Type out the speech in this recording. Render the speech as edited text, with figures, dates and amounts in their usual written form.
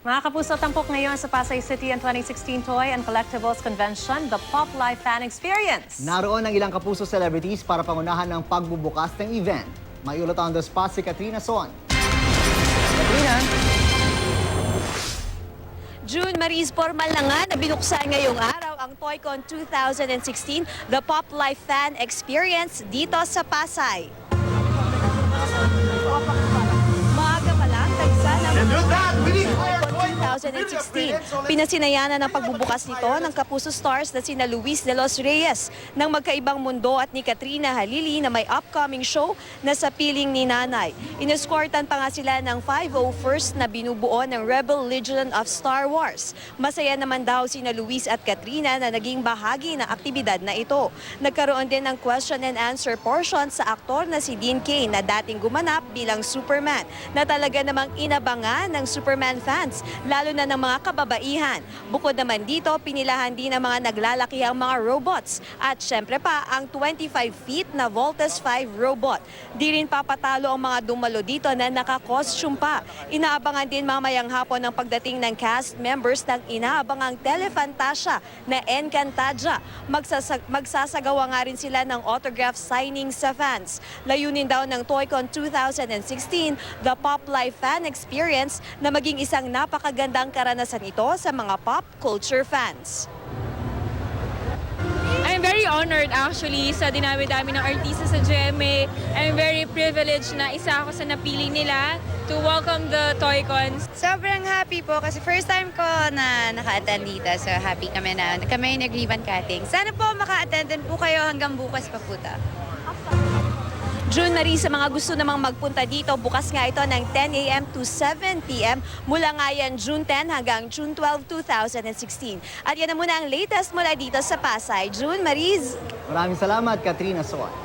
Mga kapuso, tampok ngayon sa Pasay City ang 2016 Toy and Collectibles Convention, the Pop Life Fan Experience. Naroon ang ilang kapuso celebrities para pangunahan ng pagbubukas ng event. May ulat on the spot si Katrina Son. Katrina? June Maris, formal na nga na binuksan ngayong araw ang ToyCon 2016, the Pop Life Fan Experience dito sa Pasay. Maaga pa lang, tagsa ng 2016. Pinasinayanan ng pagbubukas nito ng kapuso stars na sina Luis de los Reyes ng Magkaibang Mundo at ni Katrina Halili na may upcoming show na Sa Piling ni Nanay. Inescortan pa nga sila ng 501st na binubuo ng Rebel Legion of Star Wars. Masaya naman daw sina Luis at Katrina na naging bahagi ng aktibidad na ito. Nagkaroon din ng question and answer portion sa aktor na si Dean Cain na dating gumanap bilang Superman na talaga namang inabangan ng Superman fans, lalo na ng mga kababaihan. Bukod naman dito, pinilahan din ng mga naglalakihang mga robots at syempre pa ang 25 feet na Voltes 5 robot. Di rin papatalo ang mga dumalo dito na naka-costume pa. Inaabangan din mamayang hapon ang pagdating ng cast members ng inaabangang Telefantasia na Encantadia. Magsasagawa nga rin sila ng autograph signing sa fans. Layunin daw ng ToyCon 2016, the Pop Life Fan Experience, na maging isang napakagandang karanasan ito sa mga pop culture fans. I'm very honored actually sa dinami-dami ng artista sa GMA. I'm very privileged na isa ako sa napili nila to welcome the ToyCon. Sobrang happy po kasi first time ko na naka-attend dito. So happy kami na kami nag-ribbon cutting. Sana po maka-attend din po kayo hanggang bukas pa po ta. June Marie, sa mga gusto namang magpunta dito, bukas nga ito ng 10 a.m. to 7 p.m. Mula nga yan June 10 hanggang June 12, 2016. At yan na muna ang latest mula dito sa Pasay. June Marie. Maraming salamat, Katrina Son.